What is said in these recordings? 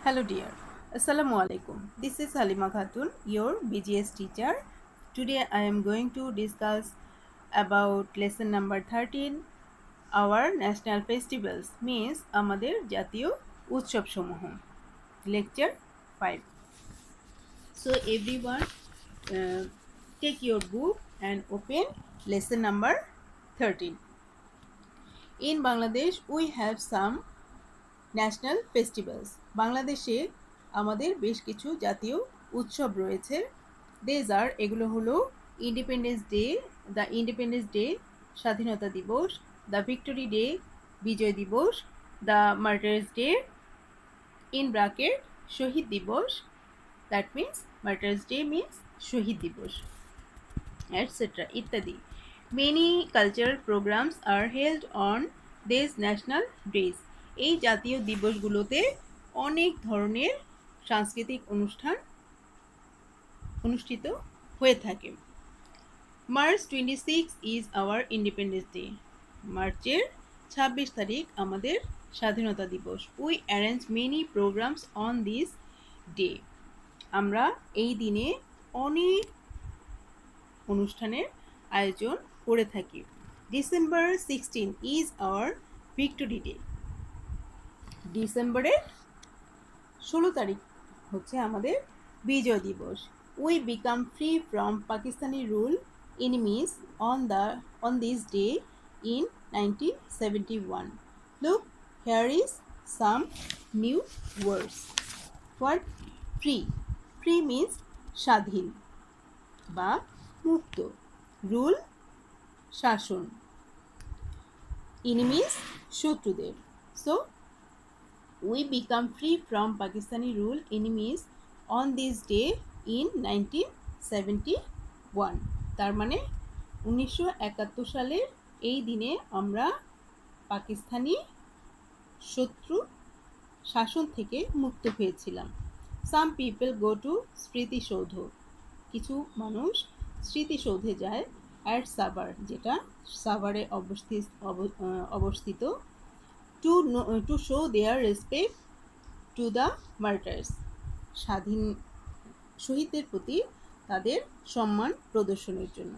Hello dear. Assalamu alaikum. This is Halima Khatun, your BGS teacher. Today I am going to discuss about lesson number 13, our national festivals means আমাদের জাতীয় উৎসব সমূহ. Lecture 5. So everyone take your book and open lesson number 13. In Bangladesh we have some national festivals বাংলাদেশে আমাদের বেশ কিছু জাতীয় উৎসব রয়েছে এগুলো হলো ইন্ডিপেন্ডেন্স ডে স্বাধীনতা দিবস, দ্য ভিক্টোরি ডে বিজয় দিবস, the martyrs day in bracket শহীদ দিবস, that means martyrs day means শহীদ দিবস এটসেট্রা ইত্যাদি। Many cultural programmes are held on this national days. এই জাতীয় দিবসগুলোতে অনেক ধরনের সাংস্কৃতিক অনুষ্ঠান অনুষ্ঠিত হয়ে থাকে। March 26 is our independence day. মার্চের 26 তারিখ আমাদের স্বাধীনতা দিবস। We arrange many programs on this day. আমরা এই দিনে অনেক অনুষ্ঠানের আয়োজন করে থাকি। December 16 is our victory day. ডিসেম্বরের 16 তারিখ হচ্ছে আমাদের বিজয় দিবস। We become free from Pakistani rule enemies on this day in 1971. Look, here is some new words. What? Free. Free means স্বাধীন বা মুক্ত। রুল শাসন। এনিমিজ শত্রুদের। So we become free from Pakistani rule enemies on this day in 1971. তার মানে 1971 সালের এই দিনে আমরা পাকিস্তানি শত্রু শাসন থেকে মুক্ত হয়েছিলাম। Some people go to স্মৃতিসৌধ। কিছু মানুষ স্মৃতিসৌধে যায় at সাভার, যেটা সাভারে অবস্থিত to show their respect to the martyrs. শহীদদের প্রতি তাদের সম্মান প্রদর্শনের জন্য।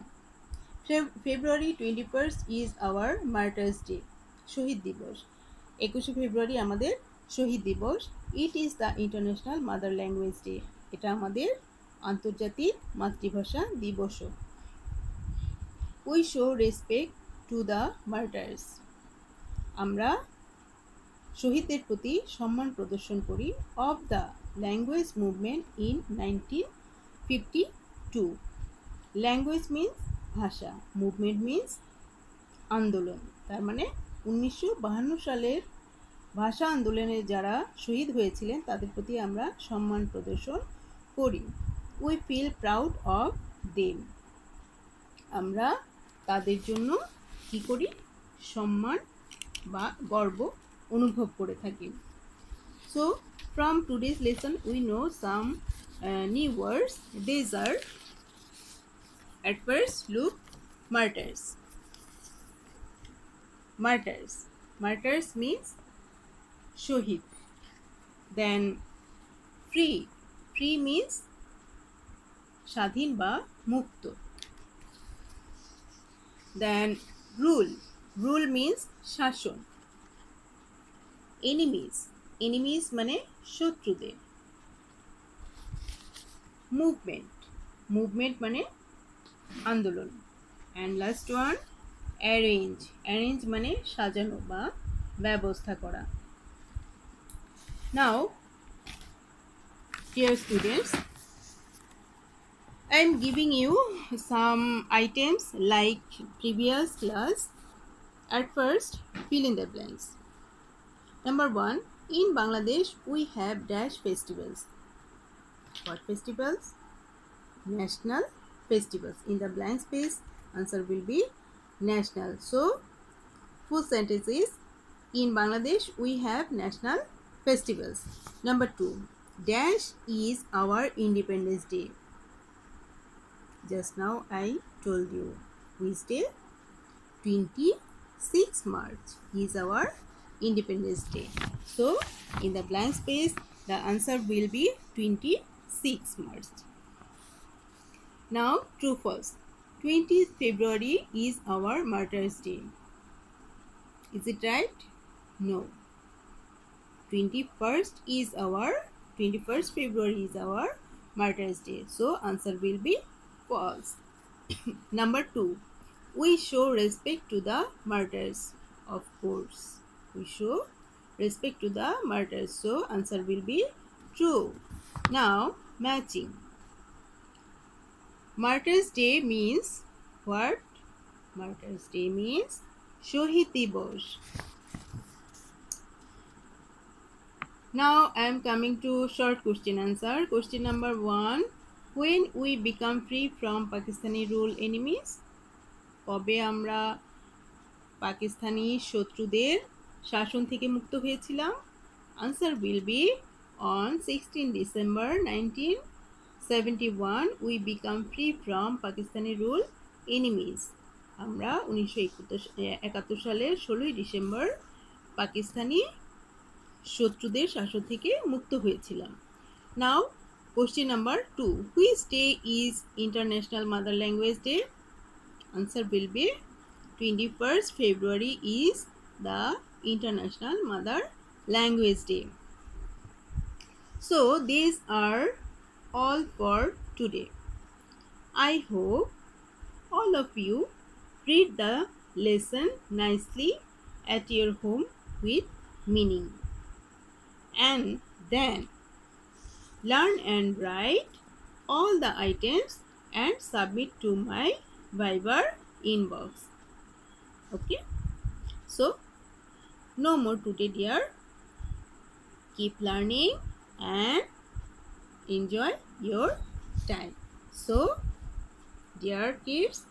February 21 is our martyrs day. শহীদ দিবস। 21শে ফেব্রুয়ারি আমাদের শহীদ দিবস। It is the international mother language day. এটা আমাদের আন্তর্জাতিক মাতৃভাষা দিবসও। We show respect to the martyrs. আমরা শহীদদের প্রতি সম্মান প্রদর্শন করি। Of the language movement in 1952। Language means ভাষা, মুভমেন্ট মিন্স আন্দোলন। তার মানে 1952 সালের ভাষা আন্দোলনে যারা শহীদ হয়েছিলেন তাদের প্রতি আমরা সম্মান প্রদর্শন করি। We feel proud of them. আমরা তাদের জন্য কী করি? সম্মান বা গর্ব অনুভব করে থাকি। So from today's lesson we know some new words. This are at first look martyrs. Martyrs means shaheed. then free means স্বাধীন বা মুক্ত। then rule means শাসন। enemies মানে শত্রুদের। movement মানে আন্দোলন। and last one arrange মানে সাজানো বা ব্যবস্থা করা। now dear students, I am giving you some items like previous class. At first, fill in the blanks. Number 1, in Bangladesh we have dash festivals. What festivals? National festivals. In the blank space, answer will be national. So, full sentence is, in Bangladesh we have national festivals. Number 2, dash is our Independence Day. Just now I told you which day? 26 March is our Independence Day. So in the blank space The answer will be 26 March. Now, true false. 20th February is our Martyrs' Day. Is it right? No. 21st February is our Martyrs' Day. So, answer will be false. Number 2. We show respect to the martyrs. Of course. We show respect to the martyrs. So, answer will be true. Now, matching. Martyrs' Day means what? Martyrs' Day means Shohid Divos. Now I am coming to short question answer. Question number 1. When we become free from Pakistani rule enemies? কবে আমরা পাকিস্তানি শত্রুদের শাসন থেকে মুক্ত হয়েছিলাম? Answer will be on 16 December 1971 we become free from Pakistani rule enemies. আমরা 1971 সালের 16 December Pakistani শত্রুদের শাসন থেকে মুক্ত হয়েছিলাম। Now, question number 2. Which day is International Mother Language Day? Answer will be 21st February is the International Mother Language Day. So, these are all for today. I hope all of you read the lesson nicely at your home with meaning. And then learn and write all the items and submit to my Viber inbox. Okay? So, no more today, dear. Keep learning and enjoy your time. So, dear kids,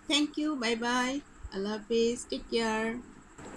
thank you. Bye bye. Allah Hafiz. Take care.